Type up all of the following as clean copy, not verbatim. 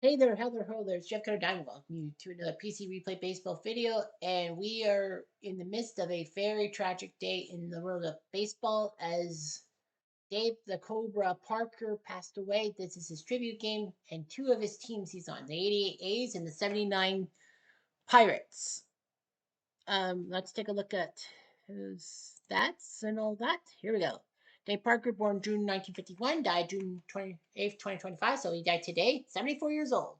Hey there, how there, ho there. It's Jeff Cutter Diamond. Welcome you to another PC Replay Baseball video. And we are in the midst of a very tragic day in the world of baseball as Dave the Cobra Parker passed away. This is his tribute game and two of his teams he's on, the 88 A's and the 79 Pirates. Let's take a look at his stats and all that. Here we go. Dave Parker, born June 1951, died June 28th, 2025, so he died today, 74 years old.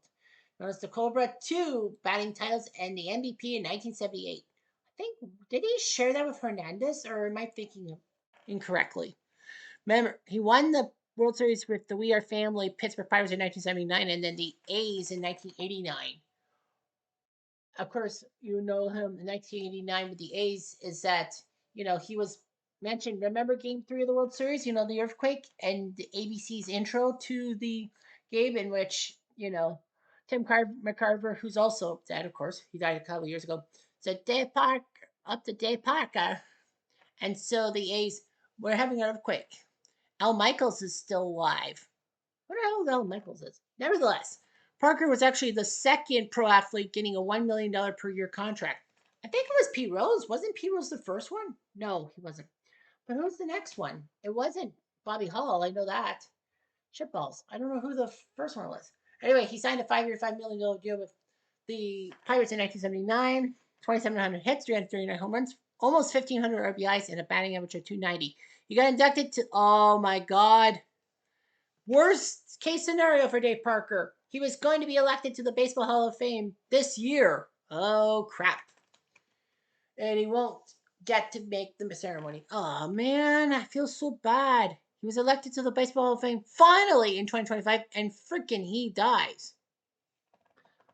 Known as the Cobra, two batting titles and the MVP in 1978. I think, did he share that with Hernandez, or am I thinking incorrectly? Remember, he won the World Series with the We Are Family Pittsburgh Pirates in 1979 and then the A's in 1989. Of course, you know him in 1989 with the A's, is that, he was mentioned. Remember game three of the World Series, the earthquake and the ABC's intro to the game, in which, McCarver, who's also dead, of course, he died a couple of years ago, said, Dave Park, up to Dave Parker. And so the A's were having an earthquake. Al Michaels is still alive. What the hell Al Michaels is? Nevertheless, Parker was actually the second pro athlete getting a $1 million per year contract. I think it was P. Rose. Wasn't P. Rose the first one? No, he wasn't. But who was the next one? It wasn't Bobby Hall. I know that. Shitballs. I don't know who the first one was. Anyway, he signed a 5-year, $5 million deal with the Pirates in 1979. 2,700 hits, 339 home runs, almost 1,500 RBIs, and a batting average of 290. He got inducted to, oh my God, worst case scenario for Dave Parker. He was going to be elected to the Baseball Hall of Fame this year. Oh, crap. And he won't get to make the ceremony. Oh, man, I feel so bad. He was elected to the Baseball Hall of Fame finally in 2025, and freaking he dies.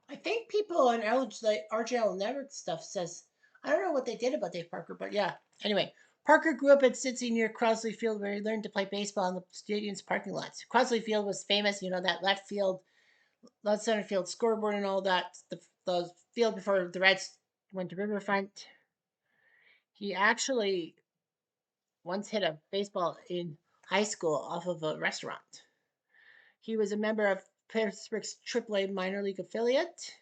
I think people on RJL Network stuff says, I don't know what they did about Dave Parker, but yeah. Anyway, Parker grew up at Cincy near Crosley Field, where he learned to play baseball in the stadium's parking lots. Crosley Field was famous, that left center field scoreboard and all that. The field before the Reds went to Riverfront. He actually once hit a baseball in high school off of a restaurant. He was a member of Pittsburgh's AAA minor league affiliate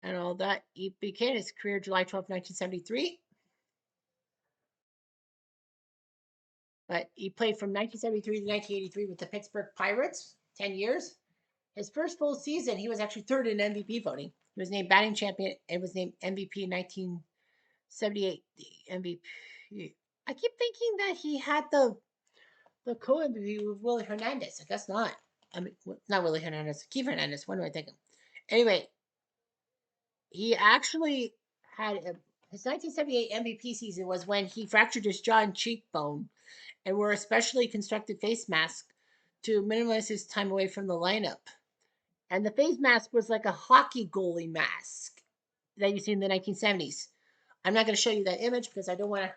and all that. He began his career July 12, 1973. But he played from 1973 to 1983 with the Pittsburgh Pirates, 10 years. His first full season, he was actually third in MVP voting. He was named batting champion and was named MVP in 1978. The MVP. I keep thinking that he had the co-MVP with Willie Hernandez. I guess not. I mean, not Willie Hernandez, Keith Hernandez. What am I thinking? Anyway, he actually had his 1978 MVP season was when he fractured his jaw and cheekbone and wore a specially constructed face mask to minimize his time away from the lineup. And the face mask was like a hockey goalie mask that you see in the 1970s. I'm not going to show you that image because I don't want to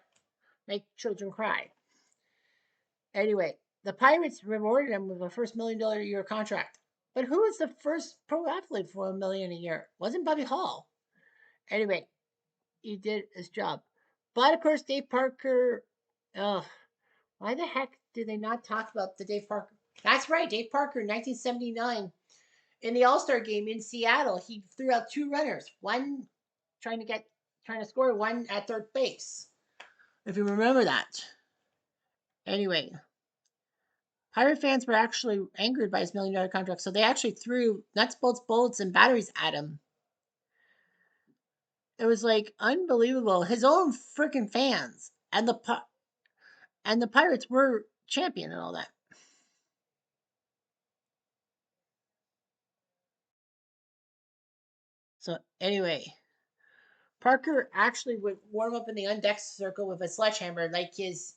make children cry. Anyway, the Pirates rewarded him with a first $1 million a year contract. But who was the first pro athlete for $1 million a year? Wasn't Bobby Hall. Anyway, he did his job. But of course, Dave Parker. Oh, why the heck did they not talk about the Dave Parker? That's right, Dave Parker, 1979, in the All-Star game in Seattle, he threw out two runners, one trying to score, one at third base. If you remember that. Anyway, Pirate fans were actually angered by his $1 million contract, so they actually threw nuts, bolts, bullets, and batteries at him. It was like unbelievable. His own freaking fans and the Pirates were champion and all that. So anyway, Parker actually would warm up in the undecked circle with a sledgehammer like his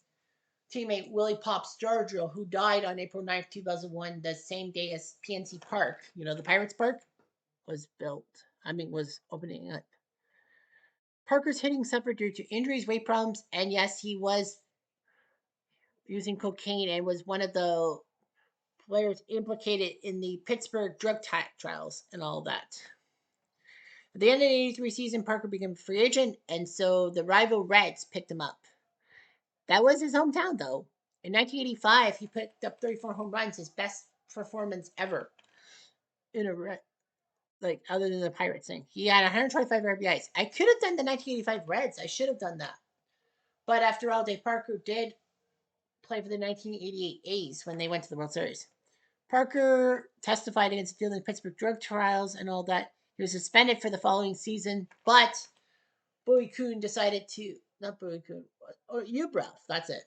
teammate Willie Pops Giorgio, who died on April 9th, 2001, the same day as PNC Park, the Pirates Park, was was opening up. Parker's hitting suffered due to injuries, weight problems, and yes, he was using cocaine and was one of the players implicated in the Pittsburgh drug trials and all that. At the end of the 83 season, Parker became a free agent, and so the rival Reds picked him up. That was his hometown, though. In 1985, he picked up 34 home runs, his best performance ever. in a like other than the Pirates thing. He had 125 RBIs. I could have done the 1985 Reds. I should have done that. But after all, Dave Parker did play for the 1988 A's when they went to the World Series. Parker testified against dealing with Pittsburgh drug trials and all that. He was suspended for the following season, but Bowie Kuhn decided to, not Bowie Kuhn, or Ubrov, that's it,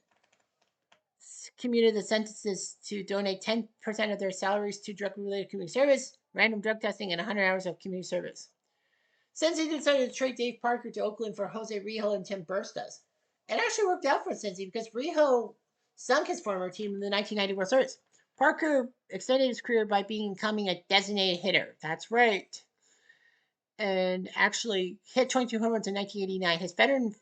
commuted the sentences to donate 10% of their salaries to drug-related community service, random drug testing, and 100 hours of community service. Cincy decided to trade Dave Parker to Oakland for Jose Rijo and Tim Burstas. It actually worked out for Cincy because Rijo sunk his former team in the 1990 World Series. Parker extended his career by becoming a designated hitter. That's right. And actually hit 22 home runs in 1989. His veteran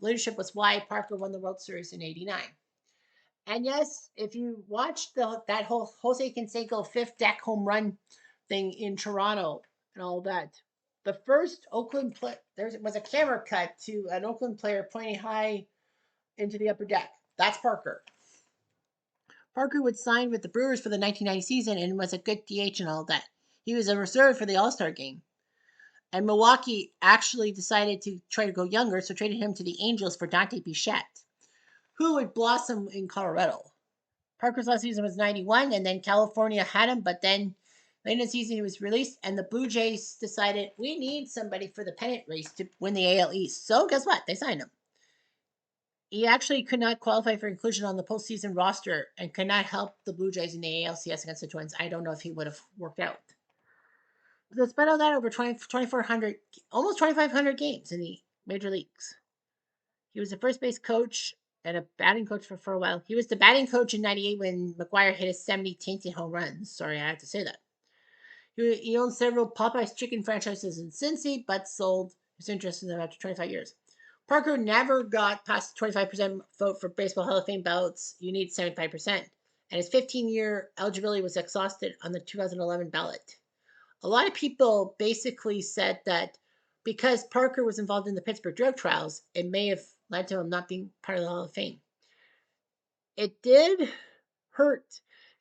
leadership was why Parker won the World Series in 89. And yes, if you watch that whole Jose Canseco fifth deck home run thing in Toronto and all that, the first Oakland play, there was a camera cut to an Oakland player pointing high into the upper deck. That's Parker. Parker would sign with the Brewers for the 1990 season and was a good DH and all that. He was a reserve for the All-Star game. And Milwaukee actually decided to try to go younger, so traded him to the Angels for Dante Bichette, who would blossom in Colorado. Parker's last season was 91, and then California had him, but then late in the season he was released, and the Blue Jays decided, we need somebody for the pennant race to win the AL East. So guess what? They signed him. He actually could not qualify for inclusion on the postseason roster and could not help the Blue Jays in the ALCS against the Twins. I don't know if he would have worked out. Despite all that, over 2,400, almost 2,500 games in the major leagues. He was a first base coach and a batting coach for a while. He was the batting coach in 98 when McGuire hit his 70 tainted home runs. Sorry, I have to say that. He owned several Popeye's chicken franchises in Cincy, but sold his interest in them after 25 years. Parker never got past the 25% vote for Baseball Hall of Fame ballots. You need 75%. And his 15-year eligibility was exhausted on the 2011 ballot. A lot of people basically said that because Parker was involved in the Pittsburgh drug trials, it may have led to him not being part of the Hall of Fame. It did hurt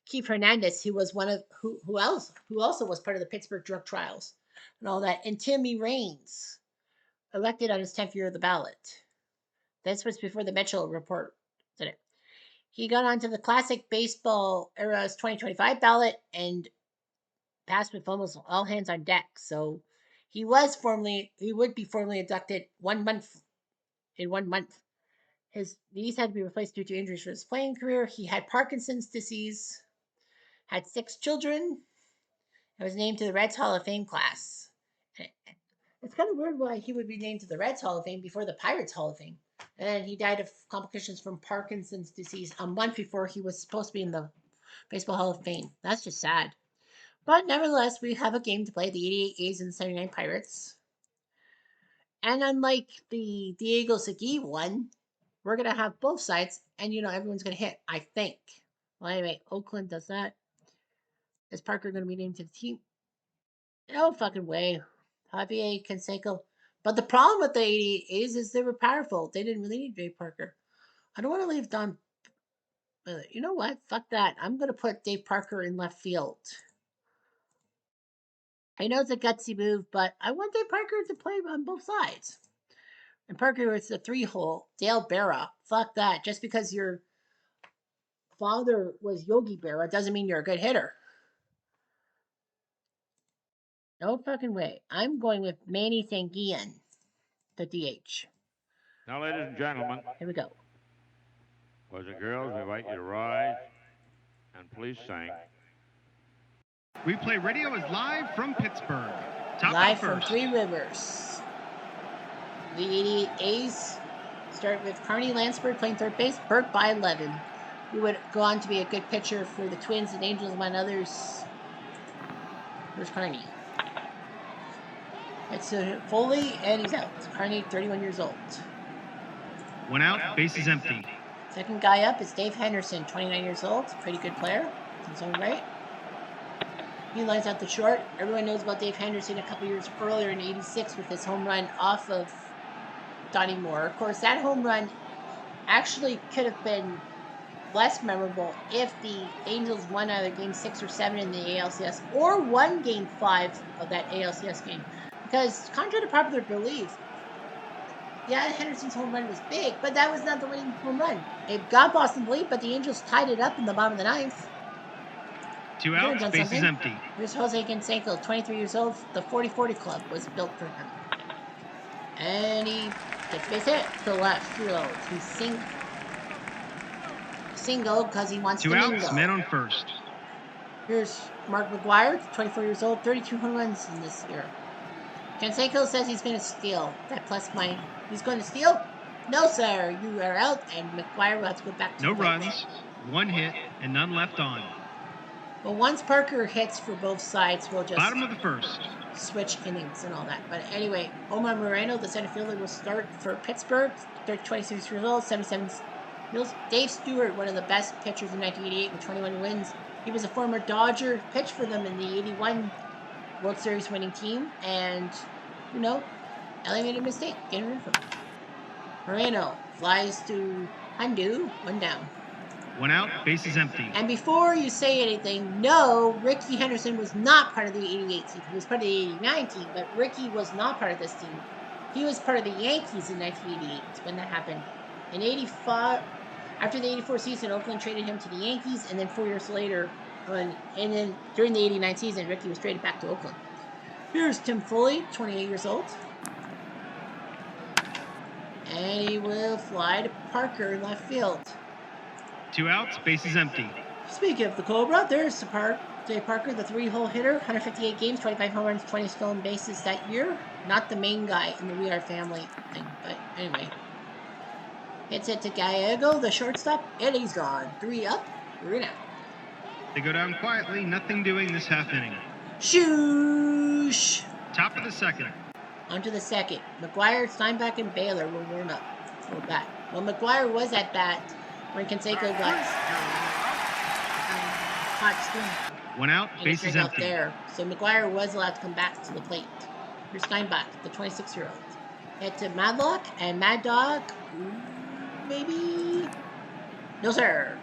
Keith Hernandez, who was who also was part of the Pittsburgh drug trials and all that, and Timmy Raines, elected on his 10th year of the ballot. This was before the Mitchell report did it. He got onto the classic baseball era's 2025 ballot and passed with almost all hands on deck. So he would be formally inducted 1 month in 1 month. His knees had to be replaced due to injuries for his playing career. He had Parkinson's disease, had 6 children, and was named to the Reds Hall of Fame class. It's kind of weird why he would be named to the Reds Hall of Fame before the Pirates Hall of Fame. And he died of complications from Parkinson's disease a month before he was supposed to be in the Baseball Hall of Fame. That's just sad. But nevertheless, we have a game to play, the 88 A's and the 79 Pirates. And unlike the Diego Segui one, we're going to have both sides, and, everyone's going to hit, I think. Well, anyway, Oakland does that. Is Parker going to be named to the team? No fucking way. Javier Canseco. But the problem with the 88 A's is they were powerful. They didn't really need Dave Parker. I don't want to leave Don. You know what? Fuck that. I'm going to put Dave Parker in left field. I know it's a gutsy move, but I want Dave Parker to play on both sides. And Parker was the 3-hole. Dale Berra. Fuck that. Just because your father was Yogi Berra doesn't mean you're a good hitter. No fucking way. I'm going with Manny Sanguillen, the DH. Now, ladies and gentlemen, here we go. Boys and girls, we invite you to rise and please sing. We Play Radio is live from Pittsburgh. Live from Three Rivers. The 88 A's start with Carney Lansford playing third base, Burt by 11. Who would go on to be a good pitcher for the Twins and Angels, among others. Here's Carney. It's Foley, and he's out. Carney, 31 years old. 1 out, base is empty. Second guy up is Dave Henderson, 29 years old. Pretty good player in his own right. He lines out the short. Everyone knows about Dave Henderson a couple years earlier in 86 with his home run off of Donnie Moore. Of course, that home run actually could have been less memorable if the Angels won either game 6 or 7 in the ALCS or won game 5 of that ALCS game. Because, contrary to popular belief, yeah, Henderson's home run was big, but that was not the winning home run. It got Boston the lead, but the Angels tied it up in the bottom of the ninth. 2 Could have outs, done bases something. empty. Here's Jose Canseco, 23 years old. The 40-40 club was built for him. And he gets base hit to left field. He's single because he wants 2 to outs, mingle. men on first. Here's Mark McGuire, 24 years old, 32 home runs in this year. Canseco says he's going to steal. That plus mine. He's going to steal? No, sir. You are out, and McGuire will have to go back to No the plate. runs, 1 hit, and none left on. Well, once Parker hits for both sides, we'll just Bottom of the first. switch innings and all that. But anyway, Omar Moreno, the center fielder, will start for Pittsburgh. 26 years old, 77 years. Dave Stewart, one of the best pitchers in 1988 with 21 wins. He was a former Dodger, pitched for them in the 81 World Series winning team. And, LA made a mistake getting rid of him. Moreno flies to Handu, 1 down. 1 out, bases empty. And before you say anything, no, Ricky Henderson was not part of the 88 team. He was part of the 89 team, but Ricky was not part of this team. He was part of the Yankees in 1988 when that happened. In 85, after the 84 season, Oakland traded him to the Yankees, and then 4 years later, and then during the 89 season, Ricky was traded back to Oakland. Here's Tim Foley, 28 years old. And he will fly to Parker in left field. 2 outs, bases empty. Speaking of the Cobra, there's Jay Parker, the 3-hole hitter, 158 games, 25 home runs, 20 stolen bases that year. Not the main guy in the We Are Family thing, but anyway. Hits it to Gallego, the shortstop, and he's gone. 3 up, 3 out. They go down quietly, nothing doing this half inning. Shoosh! Top of the second. On to the second. McGuire, Steinbach, and Baylor will warm up. Or bat. Well, McGuire was at bat when Canseco got hot steam. 1 out, And bases out empty. there. So McGuire was allowed to come back to the plate. Here's Steinbach, the 26-year-old. Hit to Madlock, and Mad Dog, maybe? No, sir.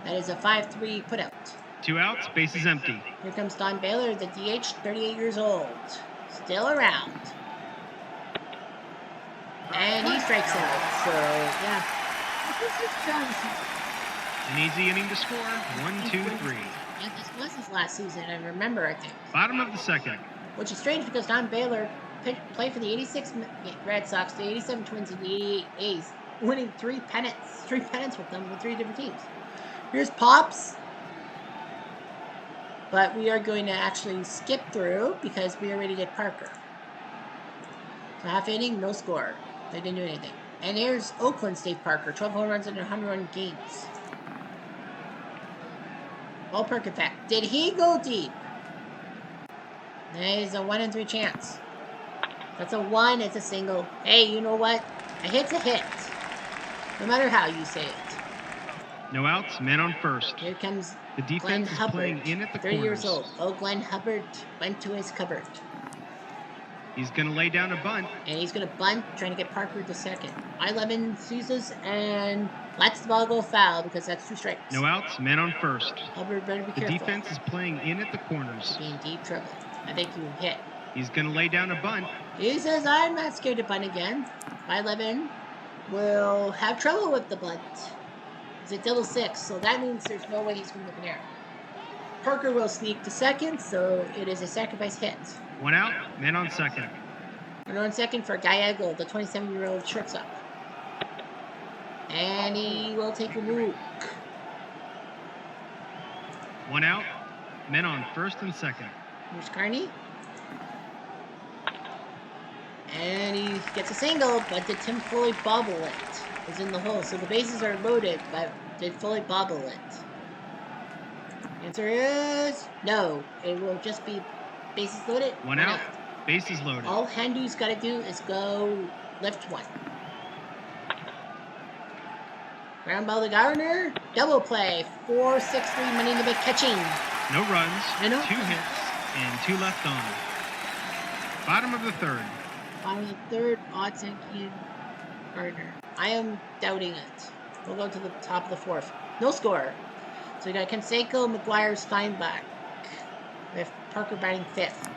That is a 5-3 putout. 2 outs, bases empty. Here comes Don Baylor, the DH, 38 years old. Still around. And he strikes out, so yeah. An easy inning to score. 1, 2, 3. Yeah, this was his last season, I remember, I think. Bottom of the second. Which is strange because Don Baylor played for the 86 Red Sox, the 87 Twins, and the 88 A's, winning 3 pennants with them with 3 different teams. Here's Pops. But we are going to actually skip through because we already did Parker. So half inning, no score. They didn't do anything. And here's Oakland's Dave Parker, 12 home runs in 101 games. Ballpark effect. Did he go deep? That is a 1 in 3 chance. That's a 1, it's a single. Hey, you know what? A hit's a hit. No matter how you say it. No outs, men on first. Here comes The Glenn defense is Hubbard, playing in at the 30 corners. years old. Oh, Glenn Hubbard went to his cupboard. He's going to lay down a bunt. And he's going to bunt, trying to get Parker to second. I-11 sees this and lets the ball go foul because that's 2 strikes. No outs, men on first. Hubbard better be The careful. defense is playing in at the corners. Be in deep trouble. I think you hit. He's going to lay down a bunt. He says, I'm not scared to bunt again. I-11 will have trouble with the bunt. It's a double 6, so that means there's no way he's going to look in air. Parker will sneak to second, so it is a sacrifice hit. 1 out, men on second. Runner on second for Gallego, the 27-year-old shortstop. And he will take a look. 1 out, men on first and second. Here's Carney. And he gets a single, but did Tim Foley bobble it? It was in the hole. So the bases are loaded, but did Foley bobble it? Answer is no. It will just be bases loaded. 1 out, bases loaded. All Handu's got to do is go lift 1. Ground ball to Gardner. Double play. 4-6-3 money in the bank catching. No runs, I know. 2 hits, and 2 left on. Bottom of the third. Bottom of the third, Odds and Gardner. I am doubting it. We'll go to the top of the 4th. No score. So we got Canseco, McGuire, Steinbach. With Parker batting fifth.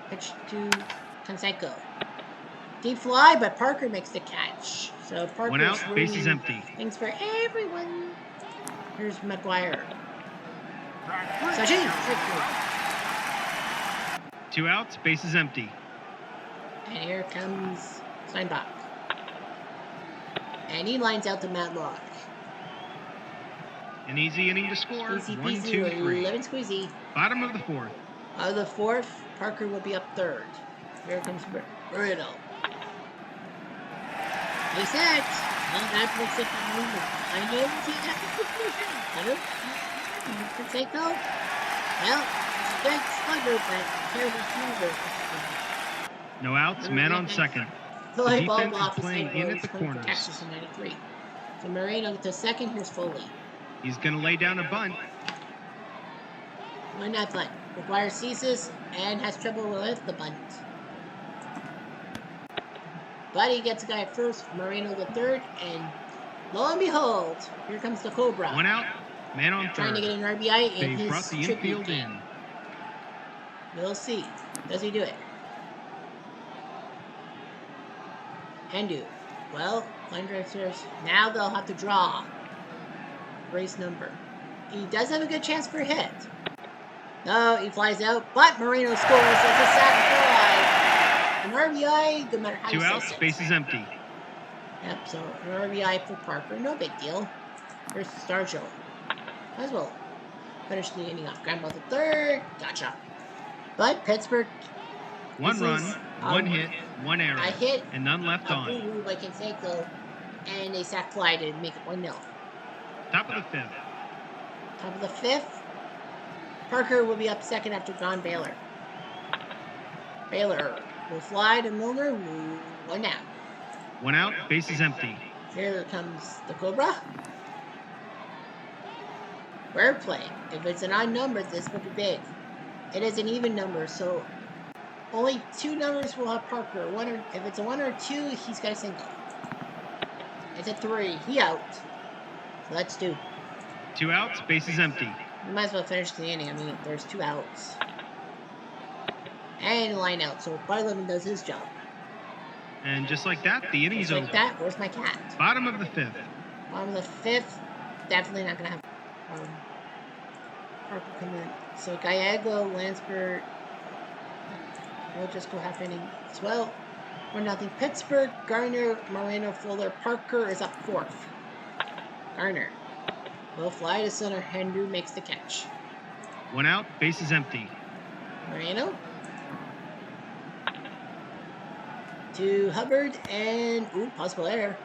Pitch to Canseco. Deep fly, but Parker makes the catch. So One Parker's out, bases ruining empty. things for everyone. Here's McGuire. Sachin, strike three. 2 outs, bases empty. And here comes Steinbach. And he lines out to Matlock. An easy inning to score. Easy 1, peasy, 2, 3. lemon squeezy. Bottom of the fourth. Out of the fourth, Parker will be up third. Here comes Burrito. He said, well, that looks like a movement. I know he has to Canseco. Well, it's a good slugger, but terrible fielder. No outs, man on second. The The ball defense is block playing is in at the playing for corners. Texas in 93. So Moreno to second, here's Foley. He's going to lay down a bunt. 1-0. McGuire sees this and has trouble with the bunt. But he gets a guy at first, Moreno the third, and lo and behold, here comes the Cobra. 1 out, man on Trying to third. get an RBI in They his brought the tribute infield game. in. We'll see. Does he do it? Can do. Well, line drive serves. Now they'll have to draw. Race number. He does have a good chance for a hit. No, he flies out, but Moreno scores. It's a sac fly. An RBI, no matter how 2 you outs, slice it. bases empty. Yep, so an RBI for Parker. No big deal. Here's Stargell. Might as well finish the inning off. Ground ball to third. Gotcha. But Pittsburgh. 1 run, 1 hit, 1 error, I hit and none left a on. boo-boo by Canseco, and a sac fly to make it 1-0. Top of the fifth. Top of the fifth. Parker will be up second after John Baylor. Baylor will fly to Milner. 1 out. 1 out, bases empty. Here comes the Cobra. Rare play. If it's an odd number, this will be big. It is an even number, so only 2 numbers will have Parker. If it's a 1 or 2, he's got a single. It's a 3. He out. So that's 2. 2 outs, bases empty. You might as well finish the inning. I mean, there's 2 outs. And a line out, so Barlevin does his job. And just like that, the inning's Just over. like that, where's my cat? Bottom of the fifth. Bottom of the fifth, definitely not going to have Parker come in. So Gallego, Lansford, we'll just go half inning as well. 1-0 Pittsburgh. Garner, Moreno, Fuller, Parker is up fourth. Garner will fly to center. Henry makes the catch. 1 out, bases empty. Moreno to Hubbard and possible error.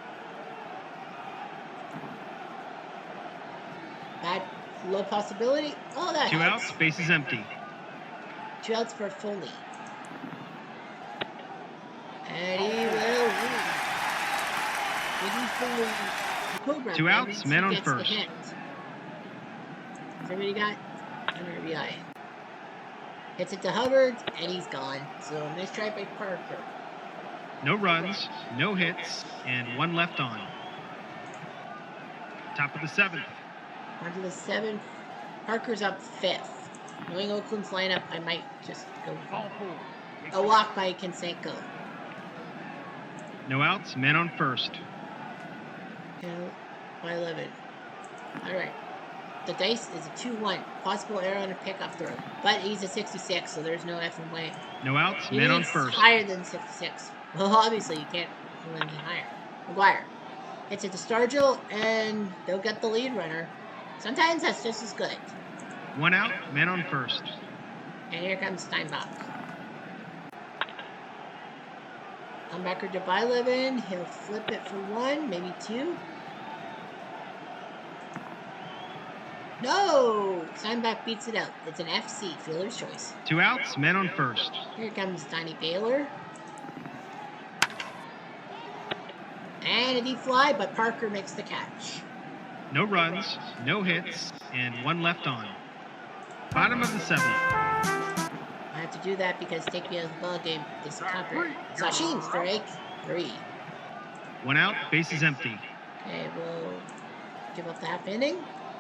Bad low possibility. Oh, that 2 helps. outs, bases empty. 2 outs for Foley. And he will win. Cobra 2 outs, man on first. Has everybody got an RBI? Hits it to Hubbard, and he's gone. So nice try by Parker. No runs, no hits, and 1 left on. Top of the seventh. On to the seventh. Parker's up fifth. Knowing Oakland's lineup, I might just go a walk by Canseco. No outs, man on first. Okay, by 11. All right. The dice is a 2-1. Possible error on a pickup throw. But he's a 66, so there's no effing way. No outs, He man on needs first. higher than 66. Well, obviously, you can't go anything higher. McGuire hits it to Stargell, and they'll get the lead runner. Sometimes that's just as good. 1 out, man on first. And here comes Steinbach. Humbacker to Bylevin. He'll flip it for 1, maybe 2. No! Steinbach beats it out. It's an FC, fielder's choice. 2 outs, man on first. Here comes Donnie Baylor. And a deep fly, but Parker makes the catch. No runs, no hits, and 1 left on. Bottom of the seventh. I have to do that because take me out of the ball game is Copper. Sachin, strike 3. 1 out, bases empty. Okay, we'll give up the half inning.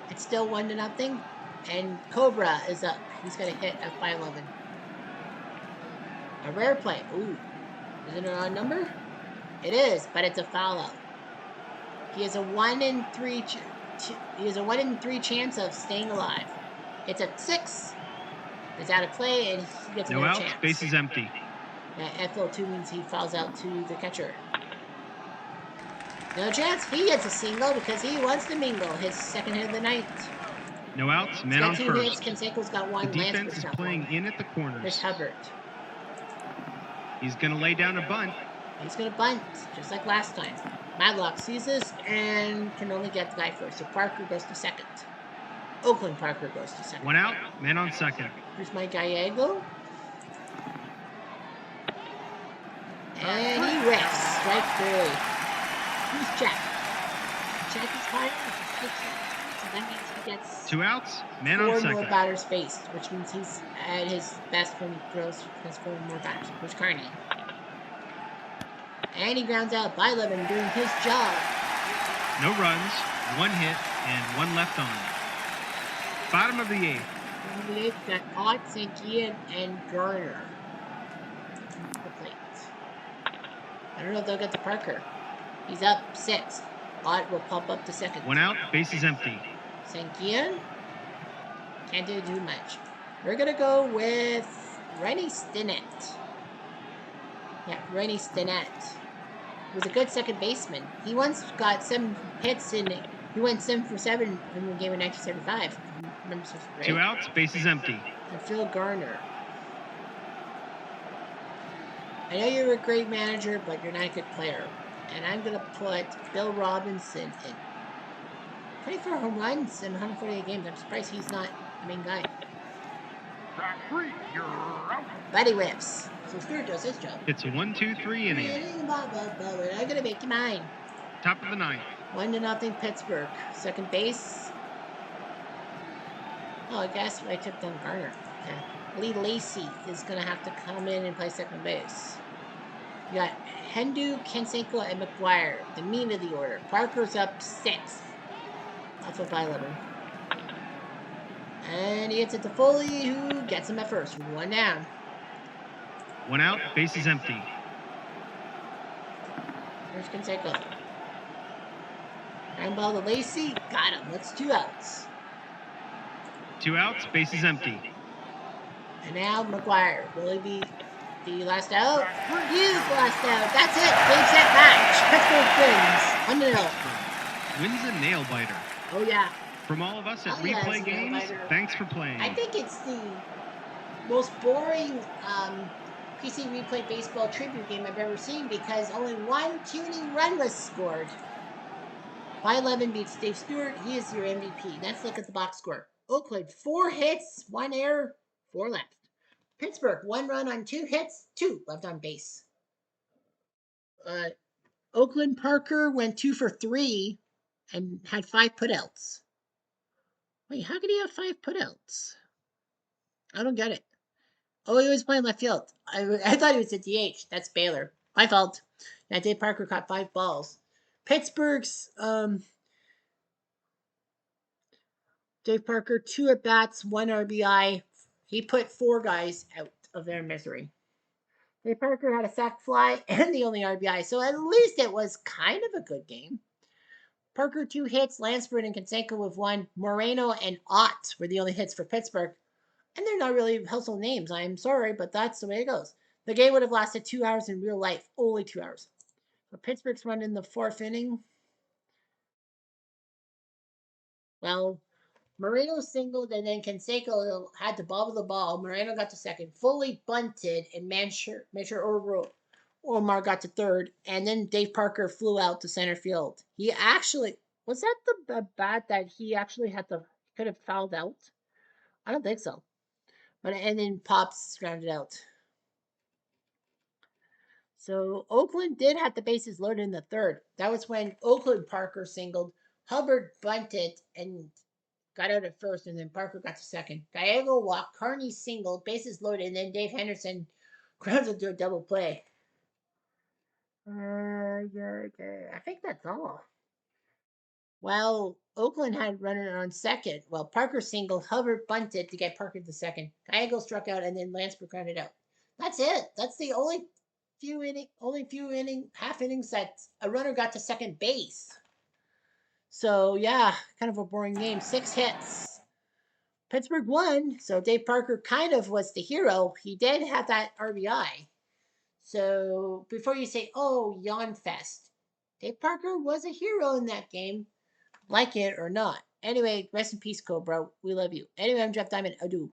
It's still 1-0. And Cobra is up. He's got a hit at 5-11. A rare play. Ooh. Is it an odd number? It is, but it's a foul out. He has a 1 in 3 he has a 1 in 3 chance of staying alive. It's at 6. It's out of play, and he gets No another outs, chance. base is empty. No outs, He's man got on 2 hits. first. Canseco's got The 1. defense Lansford's is got playing 1. in at the Here's corners. Hubbard. He's going to lay down a bunt. He's going to bunt, just like last time. Madlock sees this and can only get the guy first. So Parker goes to second. Oakland Parker goes to second. 1 out, man on second. Here's my Gallego. And he whiffs. Strike 3. Who's Jack? Jack is higher. So that means he gets 2 outs, man on 4 second. more batters faced, which means he's at his best when he throws has 4 more batters. Here's Carney. And he grounds out by 11 doing his job. No runs, 1 hit, and 1 left on. Bottom of the 8th. Bottom of the 8th, got Ott, Sankian, and Garner. The plate. I don't know if they'll get to Parker. He's up 6. Ott will pop up to second. 1 out, base is empty. Sankian can't do too much. We're gonna go with Rennie Stinnett. Yeah, Rennie Stinnett was a good second baseman. He once got 7 hits in. He went 7 for 7 in the game in 1975. Remember, so great. 2 outs, base is empty. And Phil Garner. I know you're a great manager, but you're not a good player. And I'm gonna put Bill Robinson in. 24 home runs in 148 games. I'm surprised he's not the main guy. Buddy whiffs. So Stewart does his job. It's a 1-2-3 inning. I'm gonna make you mine. Top of the 9th. 1-0 Pittsburgh. Second base. Oh, I guess I took down Garner. Okay. Lee Lacey is gonna have to come in and play second base. You got Hendu, Canseco, and McGuire. The mean of the order. Parker's up 6. Off of 11. And he hits it to Foley, who gets him at first. 1 down. 1 out, base is empty. Here's Canseco. Ground ball to Lacey. Got him. That's 2 outs. 2 outs, base is empty. And now McGuire. Will he be the last out? He's the last out. That's it. Game, set, match. Pittsburgh wins. 1-0. Wins a nail biter. Oh, yeah. From all of us at Oh, yeah, Replay it's a nail Games, biter. thanks for playing. I think it's the most boring PC Replay Baseball tribute game I've ever seen because only 1 tuning run was scored. 5-11 beats Dave Stewart. He is your MVP. Let's look at the box score. Oakland, 4 hits, 1 error, 4 left. Pittsburgh, 1 run on 2 hits, 2 left on base. Oakland Parker went 2 for 3 and had 5 putouts. Wait, how could he have 5 putouts? I don't get it. Oh, he was playing left field. I thought he was a DH. That's Baylor. My fault. Yeah, Dave Parker caught 5 balls. Pittsburgh's Dave Parker, 2 at bats, 1 RBI. He put 4 guys out of their misery. Dave Parker had a sac fly and the only RBI, so at least it was kind of a good game. Parker 2 hits, Lansford and Canseco with 1. Moreno and Ott were the only hits for Pittsburgh. And they're not really household names. I'm sorry, but that's the way it goes. The game would have lasted 2 hours in real life. Only 2 hours. So Pittsburgh's run in the 4th inning. Well, Moreno singled and then Canseco had to bobble the ball. Moreno got to second. Fully bunted and Mancher Omar got to third. And then Dave Parker flew out to center field. He actually... Was that the bat that he actually could have fouled out? I don't think so. And then Pops grounded out. So Oakland did have the bases loaded in the 3rd. That was when Oakland Parker singled. Hubbard bunted and got out at 1st, and then Parker got to 2nd. Gallego walked. Carney singled, bases loaded, and then Dave Henderson grounded to a double play. Yeah. I think that's all. Well, Oakland had runner on second. Well, Parker singled, Hubbard bunted to get Parker to second. Gallego struck out, and then Landsberg grounded out. That's it. That's the only few half innings that a runner got to second base. So yeah, kind of a boring game. 6 hits. Pittsburgh won, so Dave Parker kind of was the hero. He did have that RBI. So before you say, "Oh, yawn fest," Dave Parker was a hero in that game, like it or not. Anyway, rest in peace, Cobra. We love you. Anyway, I'm Jeff Diamond. Adieu.